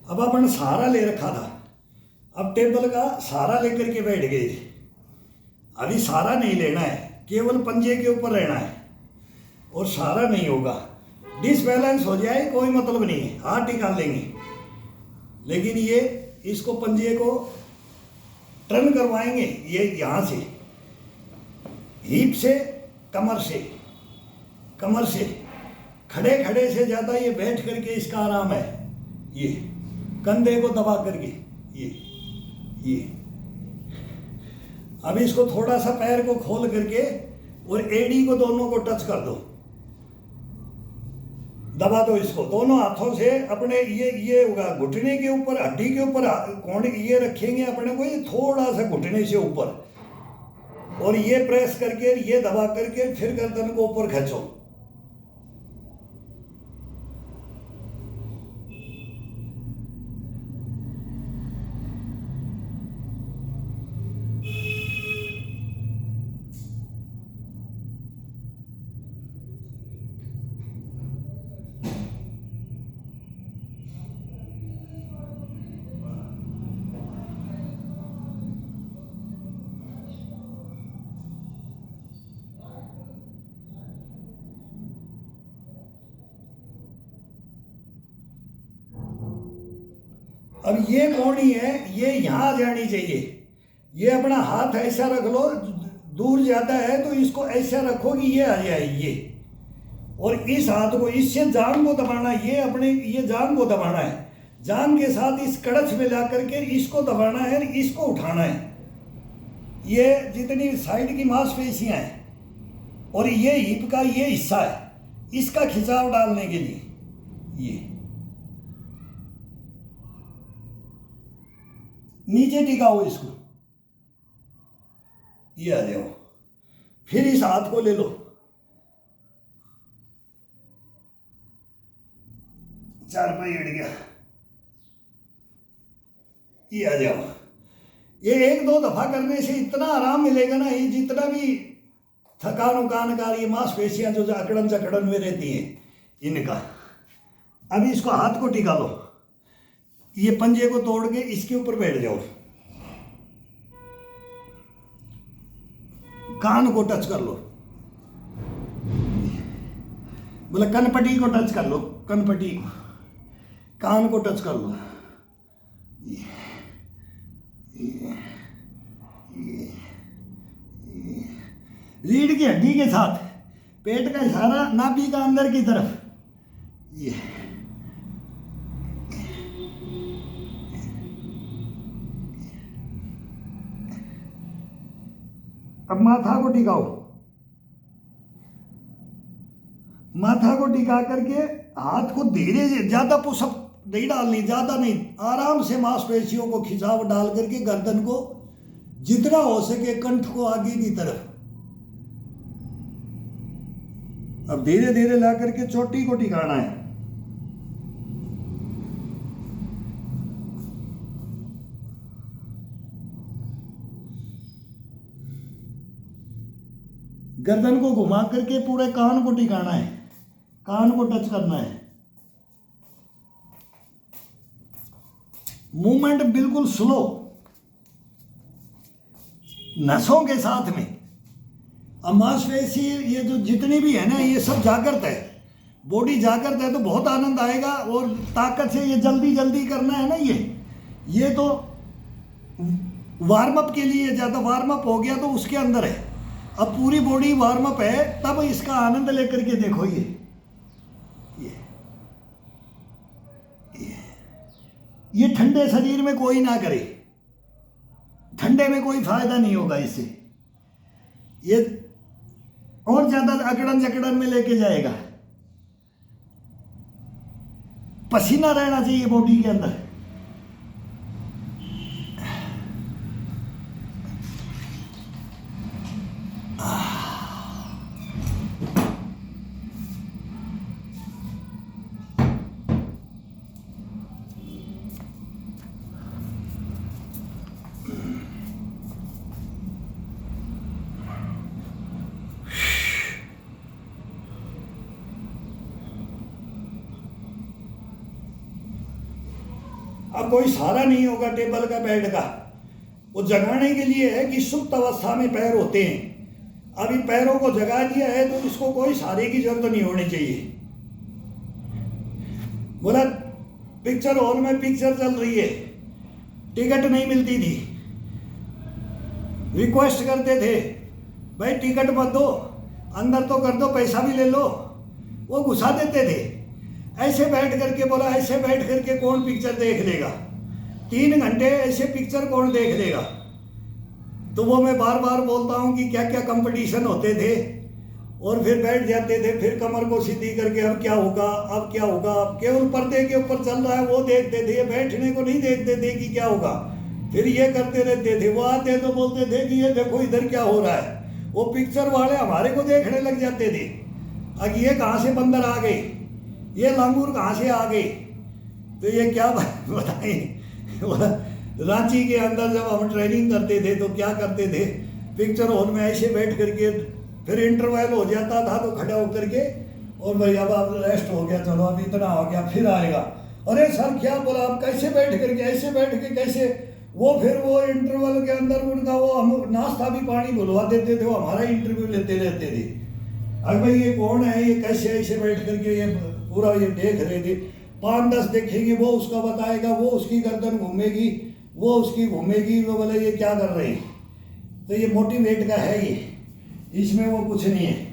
अब अपन सहारा ले रखा था, अब टेबल का सहारा लेकर के बैठ गए। अभी सहारा नहीं लेना है, केवल पंजे के ऊपर रहना है और सहारा नहीं होगा। डिसबैलेंस हो जाए कोई मतलब नहीं है, हाथ टिका लेंगे, लेकिन ये इसको पंजे को टर्न करवाएंगे। ये यहाँ से हिप से, कमर से, कमर से, खड़े खड़े से ज़्यादा ये बैठ करके इसका आराम है। ये कंधे को दबा करके ये अब इसको थोड़ा सा पैर को खोल करके और एड़ी को दोनों को टच कर दो, दबा दो इसको दोनों हाथों से। अपने ये होगा घुटने के ऊपर, हड्डी के ऊपर कोण ये रखेंगे अपने को, ये थोड़ा सा घुटने से ऊपर, और ये प्रेस करके ये दबा करके फिर गर्दन को ऊपर खींचो। अब ये कोणी है, ये यहाँ आ जानी चाहिए। ये अपना हाथ ऐसा रख लो, दूर ज्यादा है तो इसको ऐसा रखो कि ये आ जाए ये, और इस हाथ को इससे जांघ को दबाना, ये अपने ये जांघ को दबाना है, जांघ के साथ इस कड़छ में ला करके इसको दबाना है, इसको उठाना है। ये जितनी साइड की मांसपेशियां हैं और ये हिप का ये हिस्सा है, इसका खिंचाव डालने के लिए ये नीचे टिकाओ इसको, ये आ जाओ। फिर इस हाथ को ले लो, चारपाई अड़ गया, ये आ जाओ। ये एक दो दफा करने से इतना आराम मिलेगा ना, ये जितना भी थकान उकान का, ये मांसपेशियां जो अकड़न जकड़न में रहती हैं इनका। अभी इसको हाथ को टिका लो, ये पंजे को तोड़ के इसके ऊपर बैठ जाओ, कान को टच कर लो, बोले कनपट्टी को टच कर लो, कनपट्टी को, कान को टच कर लो, रीढ़ की हड्डी के साथ पेट का इशारा नाभि का अंदर की तरफ, ये अब माथा को टिकाओ, माथा को टिका करके हाथ को धीरे से, ज्यादा पुशअप नहीं डालनी, ज्यादा नहीं, आराम से मांसपेशियों को खिंचाव डाल करके गर्दन को जितना हो सके कंठ को आगे की तरफ। अब धीरे धीरे ला करके चोटी को टिकाना है। गर्दन को घुमा करके पूरे कान को टिकाना है, कान को टच करना है। मूवमेंट बिल्कुल स्लो, नसों के साथ में। अब मांसपेशी ये जो जितनी भी है ना, ये सब जागृत है, बॉडी जागृत है, तो बहुत आनंद आएगा। और ताकत से ये जल्दी जल्दी करना है ना, ये तो वार्म अप के लिए, ज़्यादा वार्म अप हो गया तो उसके अंदर है। अब पूरी बॉडी वार्म अप है, तब इसका आनंद लेकर के देखो। ये ठंडे शरीर में कोई ना करे, ठंडे में कोई फायदा नहीं होगा इससे, ये और ज्यादा अकड़न जकड़न में लेके जाएगा। पसीना रहना चाहिए बॉडी के अंदर। अब कोई सहारा नहीं होगा टेबल का बेड का, वो जगाने के लिए है कि सुप्त अवस्था में पैर होते हैं। अभी पैरों को जगा दिया है तो इसको कोई सहारे की जरूरत नहीं होनी चाहिए। बोला पिक्चर हॉल में पिक्चर चल रही है, टिकट नहीं मिलती थी, रिक्वेस्ट करते थे भाई टिकट मत दो, अंदर तो कर दो, पैसा भी ले लो, वो घुसा देते थे। ऐसे बैठ करके बोला ऐसे बैठ करके कौन पिक्चर देख लेगा, 3 घंटे ऐसे पिक्चर कौन देख लेगा। तो वो मैं बार बार बोलता हूँ कि क्या क्या कंपटीशन होते थे, और फिर बैठ जाते थे, फिर कमर को सीधी करके अब क्या होगा अब क्या होगा, अब केवल पर्दे के ऊपर चल रहा है वो देखते थे, बैठने को नहीं देखते थे कि क्या होगा। फिर ये करते रहते थे, वो आते तो बोलते थे कि ये देखो इधर क्या हो रहा है, वो पिक्चर वाले हमारे को देखने लग जाते थे। अब ये कहाँ से बंदर आ गए, ये लांगूर कहाँ से आ गए, तो ये क्या बताएं। रांची के अंदर जब हम ट्रेनिंग करते थे तो क्या करते थे, पिक्चर हॉल में ऐसे बैठ करके, फिर इंटरवल हो जाता था तो खड़ा होकर के, और भाई अब रेस्ट हो गया, चलो अब इतना हो गया, फिर आएगा। अरे सर क्या बोला, आप कैसे बैठ करके, ऐसे बैठ के कैसे, वो फिर वो इंटरवल के अंदर उनका वो हम नाश्ता भी पानी बुलवा देते थे, वो हमारा इंटरव्यू लेते रहते थे। अरे भाई ये कौन है, ये कैसे ऐसे बैठ करके ये पूरा ये देख रहे थे। 5-10 देखेंगे, वो उसका बताएगा, वो उसकी गर्दन घूमेगी, वो उसकी घूमेगी, वो बोले ये क्या कर रहे हैं। तो ये मोटिवेट का है, ये इसमें वो कुछ नहीं है।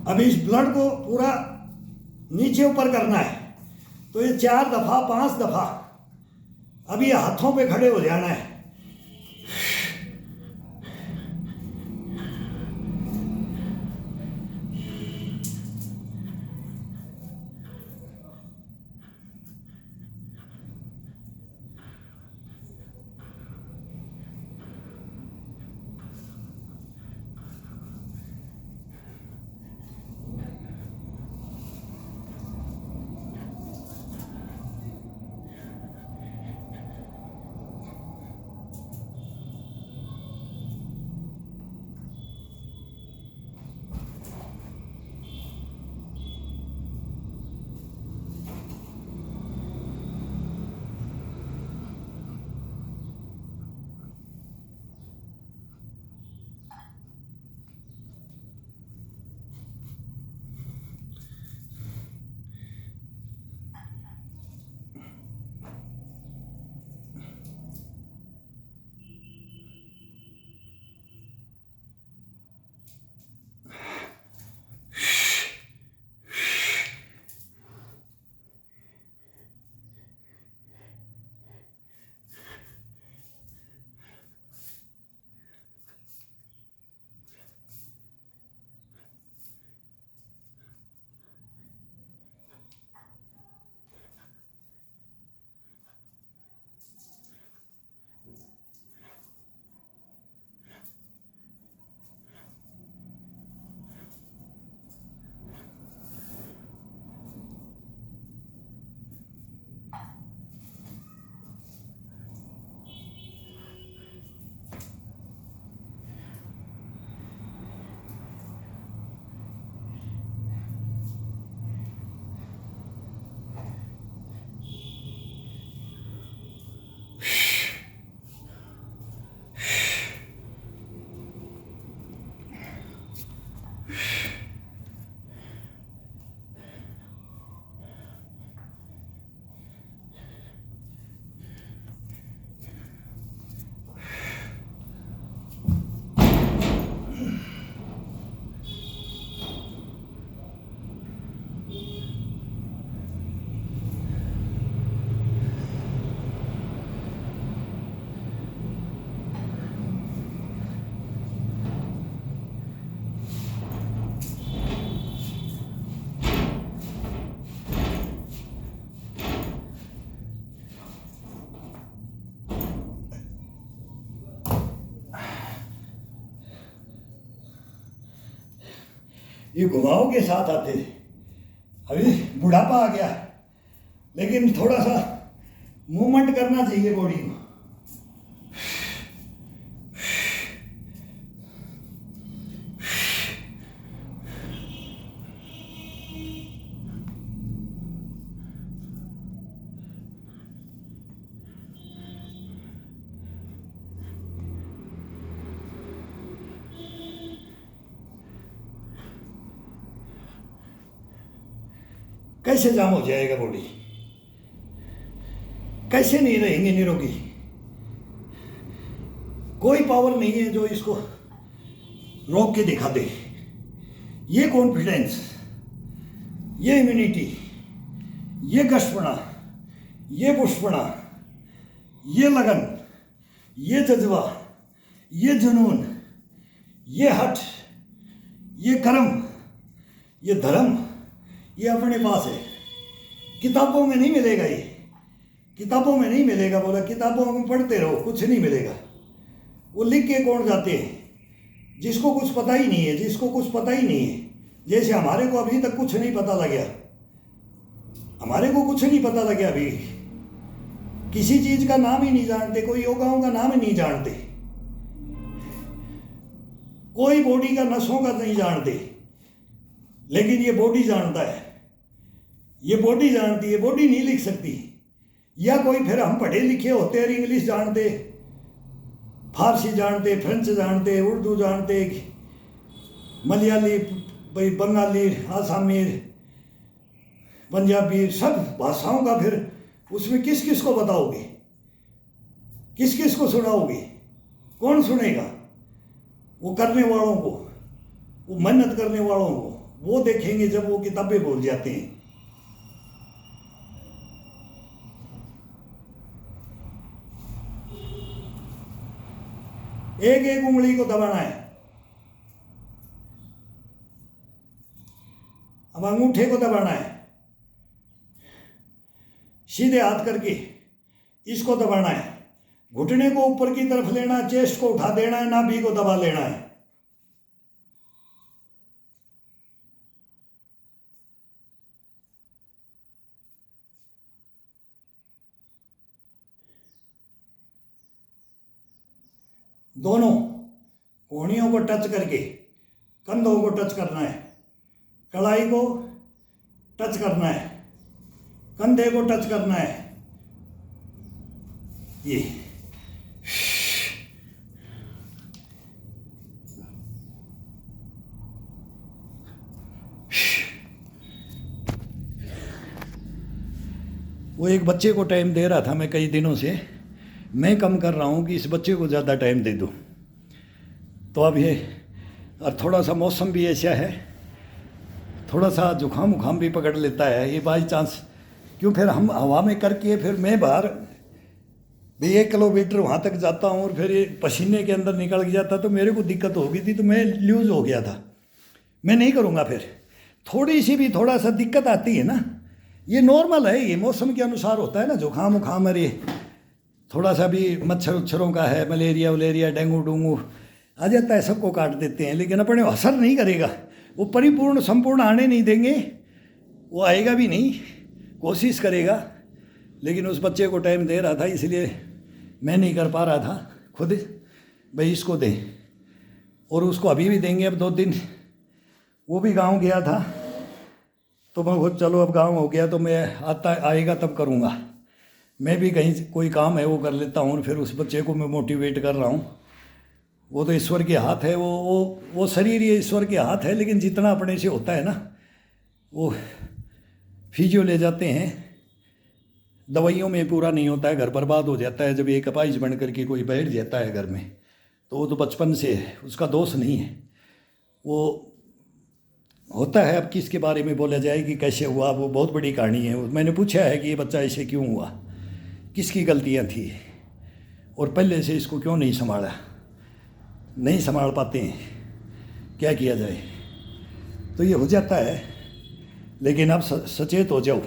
अब इस ब्लड को पूरा नीचे ऊपर करना है, तो ये 4 दफा 5 दफा अभी हाथों पे खड़े हो जाना है। ये घुमाव के साथ आते थे। अभी बुढ़ापा आ गया, लेकिन थोड़ा सा मूवमेंट करना चाहिए बॉडी को। कैसे जाम हो जाएगा बॉडी? कैसे नहीं रहेंगे निरोगी? कोई पावर नहीं है जो इसको रोक के दिखा दे। ये कॉन्फिडेंस, ये इम्यूनिटी, ये गश्तपना, ये पुष्पना, ये लगन, ये जज्बा, ये जुनून, ये हठ, ये कर्म, ये धर्म, ये अपने पास है। किताबों में नहीं मिलेगा, ये किताबों में नहीं मिलेगा। बोला किताबों में पढ़ते रहो, कुछ नहीं मिलेगा। वो लिख के कौन जाते हैं जिसको कुछ पता ही नहीं है, जिसको कुछ पता ही नहीं है। जैसे हमारे को अभी तक कुछ नहीं पता लगा, हमारे को कुछ नहीं पता लगा अभी, किसी चीज का नाम ही नहीं जानते, कोई योगाओं का नाम ही नहीं जानते, कोई बॉडी का नसों का नहीं जानते। लेकिन ये बॉडी जानता है, ये बॉडी जानती है। बॉडी नहीं लिख सकती। या कोई फिर हम पढ़े लिखे होते हैं, इंग्लिश जानते, फारसी जानते, फ्रेंच जानते, उर्दू जानते, मलयाली, बंगाली, आसामी, पंजाबी, सब भाषाओं का फिर उसमें किस किस को बताओगे, किस किस को सुनाओगे? कौन सुनेगा? वो करने वालों को, वो मेहनत करने वालों को। वो देखेंगे जब वो किताबें भूल जाते हैं। एक एक उंगली को दबाना है। अब अंगूठे को दबाना है, सीधे हाथ करके इसको दबाना है। घुटने को ऊपर की तरफ लेना है, चेस्ट को उठा देना है, नाभि को दबा लेना है। दोनों कोहनियों को टच करके कंधों को टच करना है, कलाई को टच करना है, कंधे को टच करना है। ये वो एक बच्चे को टाइम दे रहा था मैं कई दिनों से। मैं कम कर रहा हूँ कि इस बच्चे को ज़्यादा टाइम दे दूँ। तो अब ये और थोड़ा सा मौसम भी ऐसा है, थोड़ा सा जुकाम उखाम भी पकड़ लेता है ये बाई चांस। क्यों फिर हम हवा में करके फिर मैं बाहर भी 1 किलोमीटर वहाँ तक जाता हूँ और फिर ये पसीने के अंदर निकल गया था तो मेरे को दिक्कत हो गई थी, तो मैं लूज हो गया था। मैं नहीं करूँगा फिर। थोड़ी सी भी थोड़ा सा दिक्कत आती है ना, ये नॉर्मल है, ये मौसम के अनुसार होता है ना। जुकाम उखाम अरे थोड़ा सा भी मच्छर उच्छरों का है, मलेरिया वलेरिया, डेंगू डूंगू आ जाता है, सबको काट देते हैं। लेकिन अपने असर नहीं करेगा, वो परिपूर्ण संपूर्ण आने नहीं देंगे, वो आएगा भी नहीं, कोशिश करेगा। लेकिन उस बच्चे को टाइम दे रहा था, इसलिए मैं नहीं कर पा रहा था खुद। भाई इसको दें, और उसको अभी भी देंगे। अब 2 दिन वो भी गांव गया था, तो मैं खुद चलो अब गांव हो गया तो मैं आएगा तब करूँगा। मैं भी कहीं कोई काम है वो कर लेता हूँ, और फिर उस बच्चे को मैं मोटिवेट कर रहा हूँ। वो तो ईश्वर के हाथ है, वो शरीर ये ईश्वर के हाथ है। लेकिन जितना अपने से होता है ना, वो फिजियो ले जाते हैं, दवाइयों में पूरा नहीं होता है, घर बर्बाद हो जाता है। जब एक अपाइज बन करके कोई बैठ जाता है घर में, तो वो तो बचपन से है, उसका दोष नहीं है, वो होता है। अब किसके बारे में बोला जाए कि कैसे हुआ, वो बहुत बड़ी कहानी है। मैंने पूछा है कि ये बच्चा ऐसे क्यों हुआ, किसकी गलतियाँ थी, और पहले से इसको क्यों नहीं संभाला। नहीं संभाल पाते हैं, क्या किया जाए। तो ये हो जाता है। लेकिन अब सचेत हो जाओ।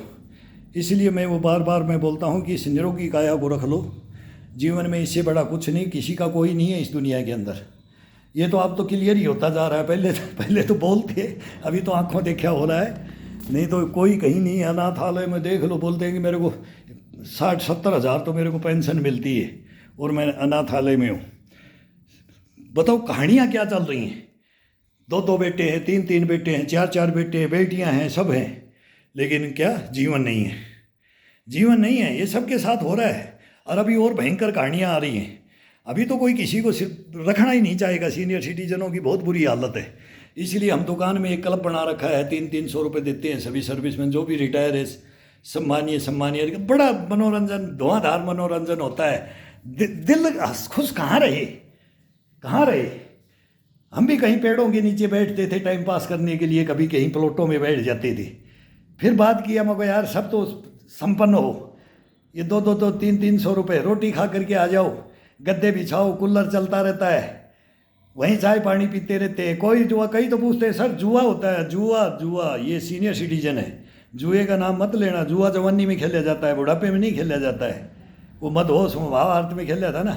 इसलिए मैं वो बार बार मैं बोलता हूँ कि इस निरोगी काया को रख लो। जीवन में इससे बड़ा कुछ नहीं, किसी का कोई नहीं है इस दुनिया के अंदर। ये तो अब तो क्लियर ही होता जा रहा है, पहले तो बोलते, अभी तो आंखों देखा हो रहा है। नहीं तो कोई कहीं नहीं, अनाथालय में देख लो, बोलते हैं कि मेरे को 60-70 हज़ार तो मेरे को पेंशन मिलती है और मैं अनाथालय में हूँ। बताओ कहानियाँ क्या चल रही हैं। 2-2 बेटे हैं, 3-3 बेटे हैं, 4-4 बेटे हैं, बेटियाँ हैं, सब हैं, लेकिन क्या जीवन नहीं है, जीवन नहीं है। ये सबके साथ हो रहा है। और अभी और भयंकर कहानियाँ आ रही हैं। अभी तो कोई किसी को रखना ही नहीं चाहेगा, सीनियर सिटीजनों की बहुत बुरी हालत है। इसलिए हम दुकान में एक क्लब बना रखा है, 300-300 रुपये देते हैं सभी सर्विसमैन जो भी रिटायर है, सम्मानीय बड़ा मनोरंजन, धुआंधार मनोरंजन होता है। दिल खुश कहाँ रहे, कहाँ रहे। हम भी कहीं पेड़ों के नीचे बैठते थे टाइम पास करने के लिए, कभी कहीं प्लॉटों में बैठ जाते थे। फिर बात किया मगर यार सब तो संपन्न हो, ये 200-300 रुपये रोटी खा करके आ जाओ, गद्दे बिछाओ, कूलर चलता रहता है, वहीं चाय पानी पीते रहते हैं। कोई जुआ, कई तो पूछते हैं सर जुआ होता है, जुआ ये सीनियर सिटीजन है, जुए का नाम मत लेना। जुआ जवानी में खेला जाता है, बुढ़ापे में नहीं खेला जाता है। वो मदहोश भावार्थ में खेला था ना,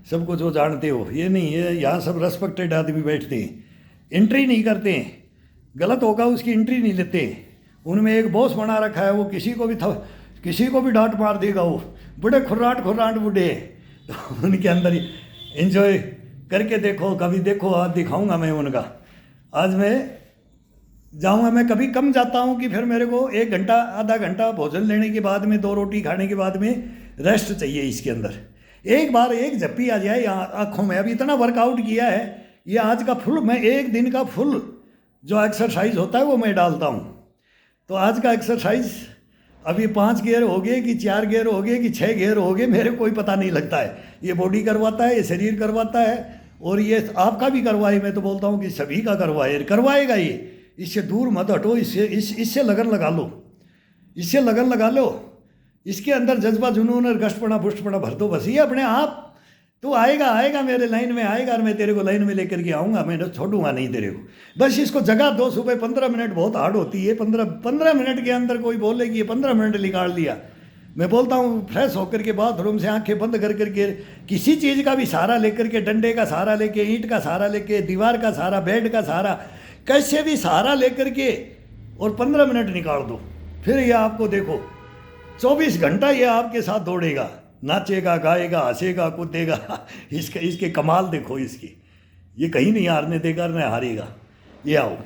सब कुछ वो जानते हो। ये नहीं, ये यहाँ सब रेस्पेक्टेड आदमी बैठते हैं, एंट्री नहीं करते हैं, गलत होगा उसकी एंट्री नहीं लेते। उनमें एक बॉस बना रखा है, वो किसी को भी डांट मार देगा। वो बड़े खुर्राट बूढ़े, तो उनके अंदर एंजॉय करके देखो, कभी देखो, आज दिखाऊंगा मैं उनका। आज मैं जाऊंगा, मैं कभी कम जाता हूं कि फिर मेरे को 1 घंटा आधा घंटा भोजन लेने के बाद में, 2 रोटी खाने के बाद में रेस्ट चाहिए। इसके अंदर एक बार एक झप्पी आ जाए यहाँ आँखों में। अभी इतना वर्कआउट किया है, ये आज का फुल, मैं 1 दिन का फुल जो एक्सरसाइज होता है वो मैं डालता हूँ। तो आज का एक्सरसाइज अभी 5 गियर हो गए कि 4 गियर हो गए कि 6 गियर हो गए, मेरे कोई पता नहीं लगता है। ये बॉडी करवाता है, ये शरीर करवाता है, और ये आपका भी करवाए। मैं तो बोलता हूँ कि सभी का करवाएगा ये। इससे दूर मत हटो, इससे लगन लगा लो, इससे लगन लगा लो। इसके अंदर जज्बा, जुनून और गश्तपना पुष्टपना भर दो, बस ये अपने आप तो आएगा मेरे लाइन में आएगा, और मैं तेरे को लाइन में लेकर के आऊँगा, मैं छोड़ूंगा नहीं तेरे को। बस इसको जगह दो। सुबह 15 मिनट बहुत हार्ड होती है, 15 मिनट के अंदर कोई बोले कि ये 15 मिनट निकाल लिया। मैं बोलता हूँ फ्रेश होकर के बाथरूम से आंखें बंद कर करके, किसी चीज़ का भी सहारा लेकर के, डंडे का सहारा लेके, ईंट का सहारा लेके, दीवार का सहारा, बेड का सहारा, कैसे भी सहारा लेकर के और 15 मिनट निकाल दो। फिर ये आपको देखो 24 घंटा ये आपके साथ दौड़ेगा, नाचेगा, गाएगा, हंसेगा, कूदेगा। इसके कमाल देखो इसकी, ये कहीं नहीं हारने देगा, न हारेगा। ये आओ।